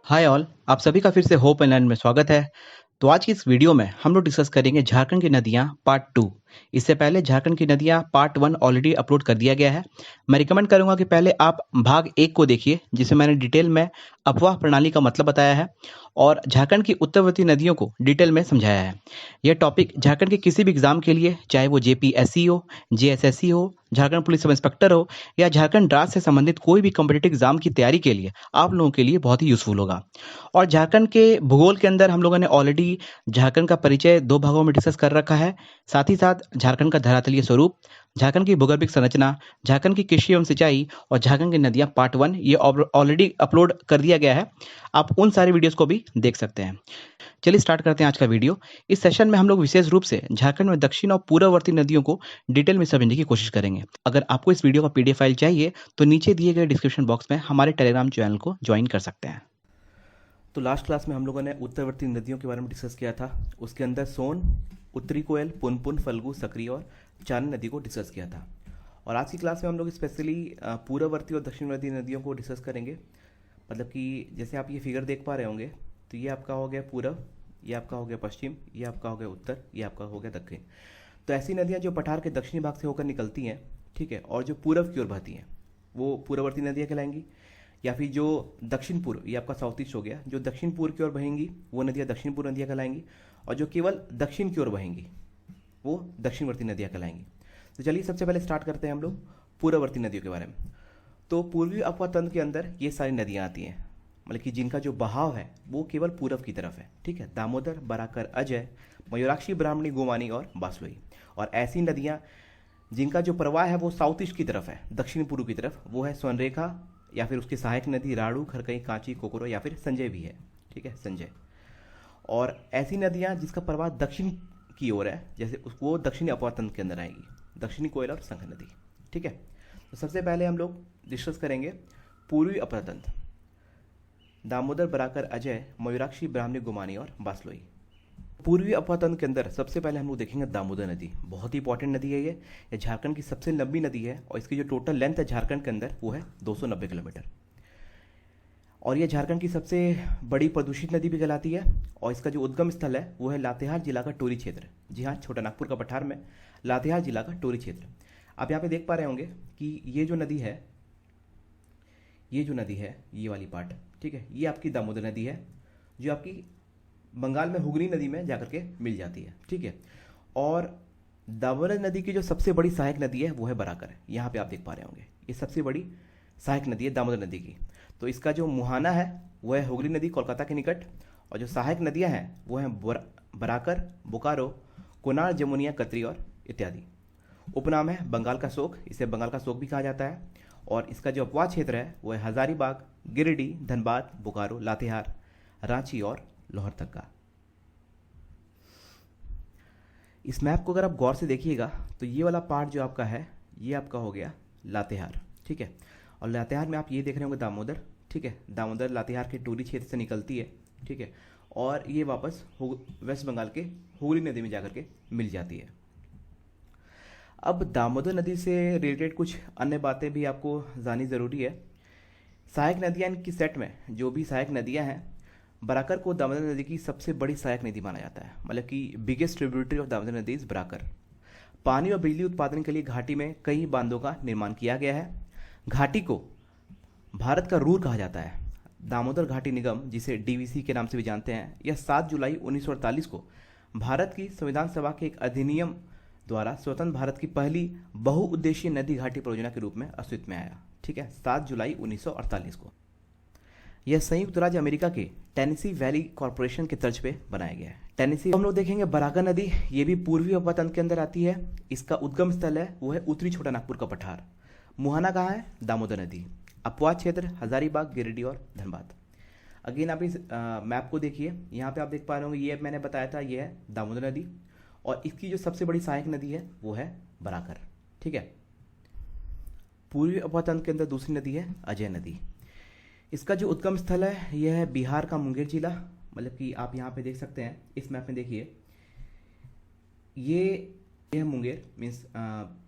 Hi all, आप सभी का फिर से होप एंड लर्न में स्वागत है। तो आज की इस वीडियो में हम लोग डिस्कस करेंगे झारखंड की नदियाँ पार्ट 2। इससे पहले झारखंड की नदियाँ पार्ट 1 ऑलरेडी अपलोड कर दिया गया है। मैं रिकमेंड करूंगा कि पहले आप भाग 1 को देखिए, जिसे मैंने डिटेल में अफवाह प्रणाली का मतलब बताया है और झारखंड की उत्तरवर्ती नदियों को डिटेल में समझाया है। यह टॉपिक झारखंड के किसी भी एग्जाम के लिए, चाहे वो जेपीएससी हो, जेएसएससी हो, झारखंड पुलिस सब इंस्पेक्टर हो या झारखंड राज्य से संबंधित कोई भी कॉम्पिटिटिव एग्जाम की तैयारी के लिए आप लोगों के लिए बहुत ही यूजफुल होगा। और झारखंड के भूगोल के अंदर हम लोगों ने ऑलरेडी झारखंड का परिचय 2 भागों में डिस्कस कर रखा है। साथ ही साथ झारखंड का धरातलीय स्वरूप, झारखंड की भूगर्भिक संरचना, झारखंड की कृषि एवं सिंचाई और झारखंड की नदियाँ पार्ट 1 ये ऑलरेडी अपलोड कर दिया गया है। आप उन सारे वीडियोस को भी देख सकते हैं। चलिए स्टार्ट करते हैं आज का वीडियो। इस सेशन में हम लोग विशेष रूप से झारखंड में दक्षिण और पूर्ववर्ती नदियों को डिटेल में समझने की कोशिश करेंगे। अगर आपको इस वीडियो का पीडीएफ फाइल चाहिए तो नीचे दिए गए डिस्क्रिप्शन बॉक्स में हमारे टेलीग्राम चैनल को ज्वाइन कर सकते हैं। तो लास्ट क्लास में हम लोगों ने उत्तरवर्ती नदियों के बारे में डिस्कस किया था। उसके अंदर सोन, उत्तरी कोयल, पुनपुन, फल्गु, सकरी और चांद नदी को डिस्कस किया था। और आज की क्लास में हम लोग स्पेशली पूर्ववर्ती और दक्षिणवर्ती नदियों को डिस्कस करेंगे। मतलब कि जैसे आप ये फिगर देख पा रहे होंगे, तो ये आपका हो गया पूरब, ये आपका हो गया पश्चिम, ये आपका हो गया उत्तर, ये आपका हो गया दक्षिण। तो ऐसी नदियाँ जो पठार के दक्षिणी भाग से होकर निकलती हैं, ठीक है, और जो पूरब की ओर बहती हैं, वो पूर्ववर्ती नदियाँ कहलाएंगी। या फिर जो दक्षिण पूर्व, ये आपका साउथ ईस्ट हो गया, जो दक्षिण पूर्व की ओर बहेंगी वो नदियाँ दक्षिण पूर्व नदियाँ कहलाएंगी। और जो केवल दक्षिण की ओर बहेंगी वो दक्षिणवर्ती नदियाँ कहलाएंगी। तो चलिए सबसे पहले स्टार्ट करते हैं हम लोग पूर्ववर्ती नदियों के बारे में। तो पूर्वी अपवा तंत्र के अंदर ये सारी नदियाँ आती हैं, मतलब कि जिनका जो बहाव है वो केवल पूरब की तरफ है, ठीक है। दामोदर, बराकर, अजय, मयूराक्षी, ब्राह्मणी, गोमानी और बासलोई। और ऐसी नदियाँ जिनका जो प्रवाह है वो साउथ ईस्ट की तरफ है, दक्षिण पूर्व की तरफ, वो है स्वर्णरेखा, या फिर उसकी सहायक नदी राड़ू, खरकई, कांची, कोकरो, या फिर संजय भी है, ठीक है, संजय। और ऐसी नदियाँ जिसका प्रवाह दक्षिण की ओर है, जैसे वो दक्षिणी अपवा तंत्र के अंदर आएगी, दक्षिणी कोयल और संघ नदी, ठीक है। तो सबसे पहले हम लोग डिस्कस करेंगे पूर्वी अपवा तंत्र। दामोदर, बराकर, अजय, मयूराक्षी, ब्राह्मणी, गोमानी और बासलोई। पूर्वी अपवा तंत्र के अंदर सबसे पहले हम लोग देखेंगे दामोदर नदी। बहुत ही इंपॉर्टेंट नदी है ये झारखंड की सबसे लंबी नदी है और इसकी जो टोटल लेंथ है झारखंड के अंदर वो है 290 किलोमीटर। और ये झारखंड की सबसे बड़ी प्रदूषित नदी भी कहलाती है। और इसका जो उद्गम स्थल है वो है लातेहार जिला का टोरी क्षेत्र। जी हाँ, छोटा नागपुर का पठार में लातेहार जिला का टोरी क्षेत्र। आप यहाँ पे देख पा रहे होंगे कि ये जो नदी है, ये वाली पार्ट, ठीक है, ये आपकी दामोदर नदी है जो आपकी बंगाल में हुगली नदी में जाकर के मिल जाती है, ठीक है। और दामोदर नदी की जो सबसे बड़ी सहायक नदी है वो है बराकर। यहाँ पे आप देख पा रहे होंगे ये सबसे बड़ी सहायक नदी है दामोदर नदी की। तो इसका जो मुहाना है वो है हुगली नदी कोलकाता के निकट, और जो सहायक नदियाँ हैं वो हैं बराकर, बोकारो, कोनार, जमुनिया, कतरी और इत्यादि। उपनाम है बंगाल का शोक, इसे बंगाल का शोक भी कहा जाता है। और इसका जो अपवाद क्षेत्र है वो है हजारीबाग, गिरिडीह, धनबाद, बोकारो, लातेहार, रांची और लोहरदगा। इस मैप को अगर आप गौर से देखिएगा तो ये वाला पार्ट जो आपका है ये आपका हो गया लातेहार, ठीक है। और लातेहार में आप ये देख रहे होंगे दामोदर, ठीक है। दामोदर लातेहार के टोरी क्षेत्र से निकलती है, ठीक है, और ये वापस वेस्ट बंगाल के हुगली नदी में जाकर के मिल जाती है। अब दामोदर नदी से रिलेटेड कुछ अन्य बातें भी आपको जाननी ज़रूरी है। सहायक नदियाँ की सेट में जो भी सहायक नदियाँ हैं, बराकर को दामोदर नदी की सबसे बड़ी सहायक नदी माना जाता है, मतलब कि बिगेस्ट ट्रिब्यूटरी ऑफ दामोदर नदी इज बराकर। पानी और बिजली उत्पादन के लिए घाटी में कई बांधों का निर्माण किया गया है। घाटी को भारत का रूर कहा जाता है। दामोदर घाटी निगम, जिसे डीवीसी के नाम से भी जानते हैं, यह 7 जुलाई 1948 को भारत की संविधान सभा के एक अधिनियम द्वारा स्वतंत्र भारत की पहली बहुउद्देशीय नदी घाटी परियोजना के रूप में अस्तित्व में आया, ठीक है, 7 जुलाई 1948 को। यह संयुक्त राज्य अमेरिका के टेनेसी वैली कॉरपोरेशन के तर्ज पे बनाया गया है। टेनेसी हम लोग देखेंगे बराकर नदी, ये भी पूर्वी अपवा तंत्र के अंदर आती है। इसका उद्गम स्थल है वो है उत्तरी छोटा नागपुर का पठार। मुहाना कहाँ है? दामोदर नदी। अपवा क्षेत्र हजारीबाग, गिरिडीह और धनबाद। अगेन आप इस मैप को देखिए, यहाँ पे आप देख पा रहे होंगे ये मैंने बताया था, ये है दामोदर नदी और इसकी जो सबसे बड़ी सहायक नदी है वो है बराकर, ठीक है। पूर्वी अपवा तंत्र के अंदर दूसरी नदी है अजय नदी। इसका जो उद्गम स्थल है यह है बिहार का मुंगेर जिला, मतलब कि आप यहाँ पे देख सकते हैं इस मैप में, देखिए ये मुंगेर मीन्स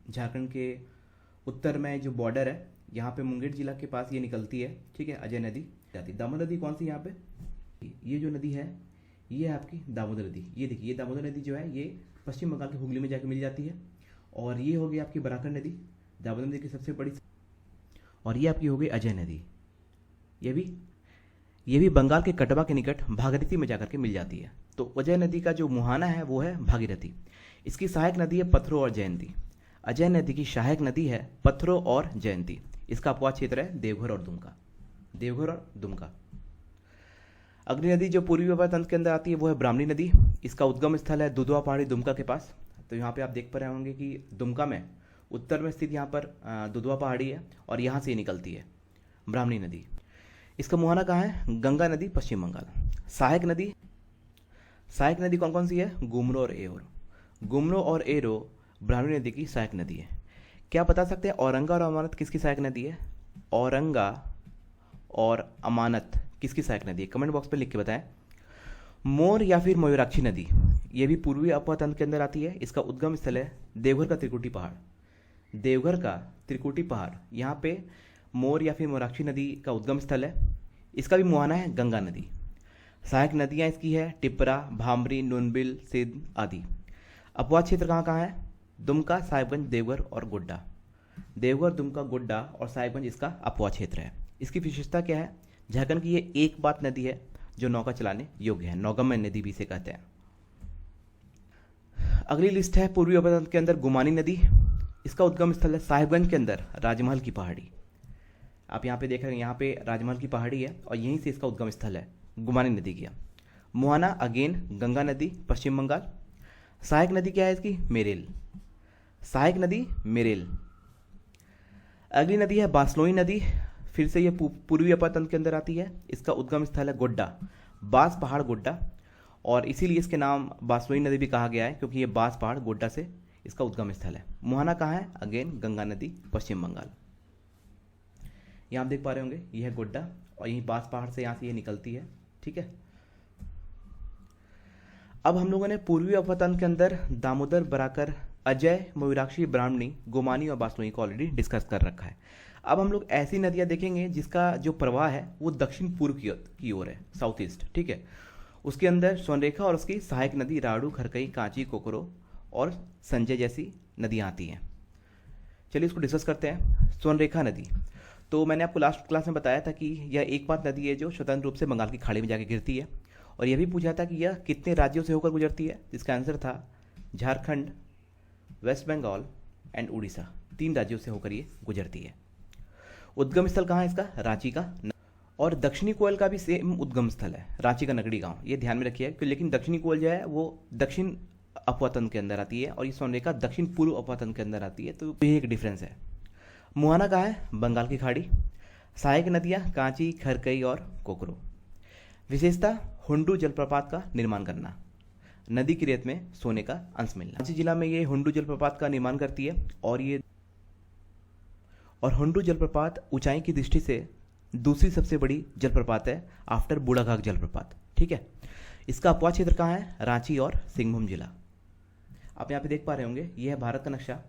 झारखंड के उत्तर में जो बॉर्डर है, यहाँ पे मुंगेर जिला के पास ये निकलती है, ठीक है, अजय नदी। जाती है। दामोदर नदी कौन सी यहाँ पे, ये जो नदी है ये है आपकी दामोदर नदी। ये देखिए ये दामोदर नदी जो है ये पश्चिम बंगाल के हुगली में जाकर मिल जाती है। और ये हो गई आपकी बराकर नदी, दामोदर नदी की सबसे बड़ी। और ये आपकी हो गई अजय नदी, ये भी बंगाल के कटवा के निकट भागीरथी में जाकर के मिल जाती है। तो अजय नदी का जो मुहाना है वो है भागीरथी। इसकी सहायक नदी है पत्थरों और जयंती। अजय नदी की सहायक नदी है पत्थरों और जयंती। इसका अपवाद क्षेत्र है देवघर और दुमका। अगली नदी जो पूर्वी व्यापार तंत्र के अंदर आती है वो है ब्राह्मणी नदी। इसका उद्गम स्थल है दुधवा पहाड़ी दुमका के पास। तो यहाँ पे आप देख पा रहे होंगे कि दुमका में उत्तर में स्थित यहाँ पर दुधवा पहाड़ी है और यहाँ से निकलती है ब्राह्मणी नदी। इसका मुहाना कहाँ है, गंगा नदी पश्चिम बंगाल। सहायक नदी कौन कौन सी है, गुमरो और एरो ब्राह्मणी नदी की सहायक नदी है। क्या बता सकते हैं औरंगा और अमानत किसकी सहायक नदी है, औरंगा और अमानत किसकी सहायक नदी है, कमेंट बॉक्स में लिख के बताएं। मोर या फिर मयूराक्षी नदी, ये भी पूर्वी अपवा तंत्र के अंदर आती है। इसका उद्गम स्थल है देवघर का त्रिकुटी पहाड़। यहाँ पे मोर या फिर मयूराक्षी नदी का उद्गम स्थल है। इसका भी मुहाना है गंगा नदी। सहायक नदियाँ इसकी है टिपरा, भामरी, नुनबिल, सिंध आदि। अपवाद क्षेत्र कहाँ कहाँ है, दुमका, साहिबगंज, देवघर और गोड्डा। देवघर, दुमका, गोड्डा और साहिबगंज इसका अपवाद क्षेत्र है। इसकी विशेषता क्या है, झारखंड की ये एक बात नदी है जो नौका चलाने योग्य है, नौगम्य नदी भी इसे कहते हैं। अगली लिस्ट है पूर्वी अपवा के अंदर गुमानी नदी। इसका उद्गम स्थल है साहिबगंज के अंदर राजमहल की पहाड़ी। आप यहाँ पे देख रहे हैं, यहाँ पे राजमहल की पहाड़ी है और यहीं से इसका उद्गम स्थल है गुमानी नदी की। मुहाना अगेन गंगा नदी पश्चिम बंगाल। सहायक नदी क्या है इसकी, मेरेल। अगली नदी है बासलोई नदी। फिर से ये पूर्वी अपवा तंत्र के अंदर आती है। इसका उद्गम स्थल है गोड्डा, बास पहाड़ गोड्डा। और इसीलिए इसके नाम बासलोई नदी भी कहा गया है क्योंकि ये बास पहाड़ गोड्डा से इसका उद्गम स्थल है। मुहाना कहाँ है, अगेन गंगा नदी पश्चिम बंगाल। यहाँ आप देख पा रहे होंगे यह है गोड्डा और यही बास पहाड़ से यहाँ से ये निकलती है, ठीक है। अब हम लोगों ने पूर्वी अपवा तंत्र के अंदर दामोदर, बराकर, अजय, मयूराक्षी, ब्राह्मणी, गोमानी और बासलोई को ऑलरेडी डिस्कस कर रखा है। अब हम लोग ऐसी नदियाँ देखेंगे जिसका जो प्रवाह है वो दक्षिण पूर्व की ओर है, साउथ ईस्ट, ठीक है। उसके अंदर स्वर्णरेखा और उसकी सहायक नदी राड़ू, खरकई, कांची, कोकरो और संजय जैसी नदियाँ आती हैं। चलिए इसको डिस्कस करते हैं। स्वर्णरेखा नदी, तो मैंने आपको लास्ट क्लास में बताया था कि यह एक बात नदी है जो स्वतंत्र रूप से बंगाल की खाड़ी में जाकर गिरती है। और यह भी पूछा था कि यह कितने राज्यों से होकर गुजरती है, जिसका आंसर था झारखंड, वेस्ट बंगाल एंड उड़ीसा, 3 राज्यों से होकर ये गुजरती है। उद्गम स्थल कहाँ है इसका, रांची का। और दक्षिणी कोयल का भी सेम उद्गम स्थल है, रांची का नगड़ी गांव, ये ध्यान में रखिए। लेकिन दक्षिणी कोयल जो है वो दक्षिण अपवा तंत्र के अंदर आती है और ये स्वर्णरेखा दक्षिण पूर्व अपवा तंत्र के अंदर आती है, तो ये एक डिफरेंस है। मुहाना कहाँ है, बंगाल की खाड़ी। सहायक नदियाँ कांची, खरकई और कोकरो। विशेषता, हुंडू जलप्रपात का निर्माण करना, नदी की रेत में सोने का अंश मिलना। रांची जिला में ये हुंडू जलप्रपात का निर्माण करती है और हुंडू जलप्रपात ऊंचाई की दृष्टि से दूसरी सबसे बड़ी जलप्रपात है आफ्टर बूढ़ाघाघ जलप्रपात, ठीक है। इसका अपवाद क्षेत्र कहाँ है, रांची और सिंहभूम जिला। आप यहाँ पे देख पा रहे होंगे ये है भारत का नक्शा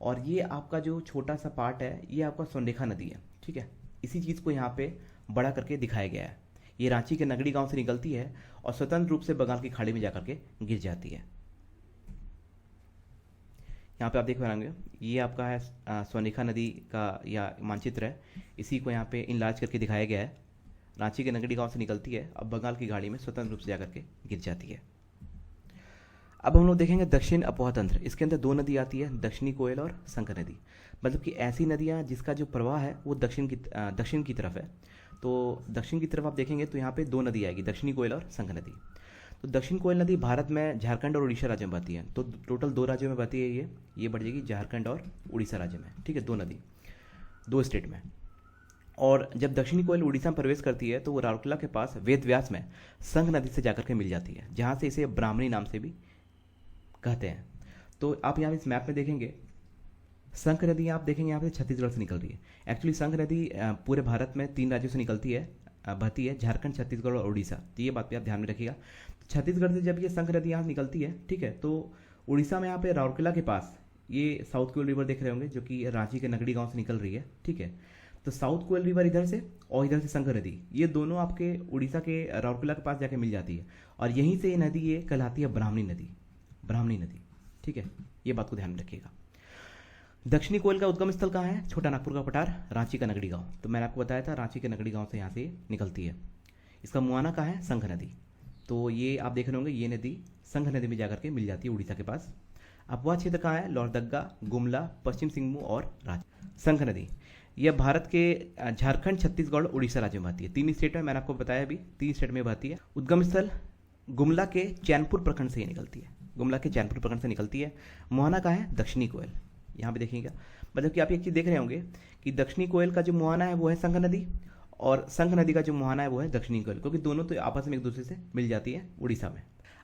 और ये आपका जो छोटा सा पार्ट है ये आपका स्वर्णरेखा नदी है, ठीक है। इसी चीज़ को यहाँ पे बड़ा करके दिखाया गया है। ये रांची के नगड़ी गांव से निकलती है और स्वतंत्र रूप से बंगाल की खाड़ी में जाकर के गिर जाती है। यहाँ पे आप देख पाएंगे ये आपका है स्वर्णरेखा नदी का या मानचित्र है, इसी को यहाँ पे इनलार्ज करके दिखाया गया है। रांची के नगड़ी गांव से निकलती है, अब बंगाल की खाड़ी में स्वतंत्र रूप से जाकर के गिर जाती है। अब हम लोग देखेंगे दक्षिण अपवा तंत्र। इसके अंदर 2 नदी आती है, दक्षिणी कोयल और शंकर नदी। मतलब कि ऐसी नदियाँ जिसका जो प्रवाह है वो दक्षिण की तरफ है। तो दक्षिण की तरफ आप देखेंगे तो यहाँ पे 2 नदी आएगी, दक्षिणी कोयल और शंकर नदी। तो दक्षिण कोयल नदी भारत में झारखंड और उड़ीसा राज्य में बहती है। तो टोटल 2 राज्यों में बहती है ये बढ़ जाएगी झारखंड और उड़ीसा राज्य में, ठीक है। 2 नदी 2 स्टेट में। और जब दक्षिणी कोयल उड़ीसा में प्रवेश करती है तो वो राउरकेला के पास वेदव्यास में संघ नदी से जाकर के मिल जाती है, जहाँ से इसे ब्राह्मणी नाम से भी कहते हैं। तो आप यहाँ इस मैप में देखेंगे संघ नदी आप देखेंगे यहाँ पे छत्तीसगढ़ से निकल रही है। एक्चुअली संघ नदी पूरे भारत में 3 राज्यों से निकलती है, बहती है, झारखंड, छत्तीसगढ़ और उड़ीसा। तो ये बात भी आप ध्यान में रखिएगा। छत्तीसगढ़ से जब ये संघ नदी यहाँ निकलती है, ठीक है, तो उड़ीसा में यहाँ पे राउरकेला के पास ये साउथ कोयल रिवर देख रहे होंगे जो कि रांची के नगड़ी गांव से निकल रही है, ठीक है। तो साउथ कोयल रिवर इधर से और इधर से संघ नदी, ये दोनों आपके उड़ीसा के राउरकेला के पास जाके मिल जाती है और यहीं से ये नदी ये कहलाती है ब्राह्मणी नदी, ब्राह्मणी नदी। ठीक है, ये बात को ध्यान में रखिएगा। दक्षिणी कोयल का उद्गम स्थल कहाँ है? छोटा नागपुर का पठार, रांची का नगड़ी गांव। तो मैंने आपको बताया था रांची के नगड़ी गांव से यहाँ से निकलती है। इसका मुहाना कहाँ है? संघ नदी। तो ये आप देख रहे होंगे, ये नदी संघ नदी में जाकर के मिल जाती है उड़ीसा के पास। अपवा क्षेत्र कहाँ है? लोहरदग्गा, गुमला, पश्चिम सिंहभूम और रांची। संघ नदी यह भारत के झारखंड, छत्तीसगढ़, उड़ीसा राज्य में बहती है। 3 स्टेट में, मैंने आपको बताया अभी 3 स्टेट में बहती है। उद्गम स्थल गुमला के चैनपुर प्रखंड से ही निकलती है, गुमला के चैनपुर प्रखंड से निकलती है। मुहाना कहाँ है? दक्षिणी कोयल। यहाँ पे देखिएगा, मतलब कि आप एक चीज़ देख रहे होंगे कि दक्षिणी कोयल का जो मुहाना है वो है संघ नदी और संघ नदी का जो मुहाना है वो है दक्षिणी कोयल, क्योंकि दोनों तो आपस में एक दूसरे से मिल जाती है उड़ीसा में।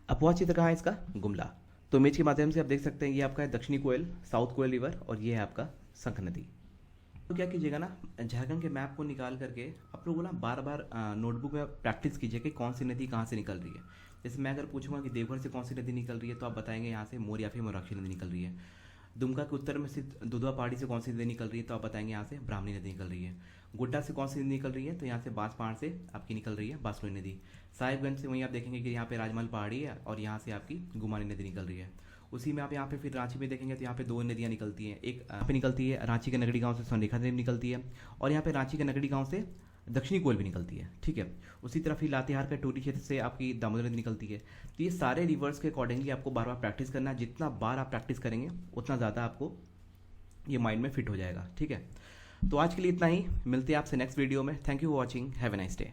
अपवा क्षेत्र कहाँ है इसका? गुमला। तो इमेज के माध्यम से आप देख सकते हैं, ये आपका है दक्षिणी कोयल, साउथ कोयल रिवर, और ये है आपका संघ नदी। तो क्या कीजिएगा ना, झारखंड के मैप को निकाल करके आप लोगों ना बार बार नोटबुक में प्रैक्टिस कीजिए कि कौन सी नदी कहाँ से निकल रही है। जैसे मैं अगर पूछूंगा कि देवघर से कौन सी नदी निकल रही है, तो आप बताएंगे यहाँ से मोर या फिर मोराक्षी नदी निकल रही है। दुमका के उत्तर में स्थित दुधवा पहाड़ी से कौन सी नदी निकल रही है, तो आप बताएंगे यहाँ से ब्राह्मणी नदी निकल रही है। गोड्डा से कौन सी नदी निकल रही है, तो यहाँ से बांस पहाड़ से आपकी निकल रही है बांसुरी नदी। साहिबगंज से वहीं आप देखेंगे कि यहाँ पे राजमहल पहाड़ी है और यहाँ से आपकी गुमानी नदी निकल रही है। उसी में आप यहाँ पे फिर रांची में देखेंगे तो यहाँ पे 2 नदियाँ निकलती हैं। एक यहाँ पे निकलती है रांची के नगड़ी गांव से स्वर्णरेखा नदी निकलती है, और यहाँ पे रांची के नगड़ी गांव से दक्षिणी कोयल भी निकलती है। ठीक है, उसी तरह फिर लातेहार के टोटी क्षेत्र से आपकी दामोदर नदी निकलती है। तो ये सारे रिवर्स के अकॉर्डिंगली आपको बार बार प्रैक्टिस करना है। जितना बार आप प्रैक्टिस करेंगे उतना ज़्यादा आपको ये माइंड में फिट हो जाएगा। ठीक है, तो आज के लिए इतना ही, मिलते हैं आपसे नेक्स्ट वीडियो में। Thank you for watching, have a nice day.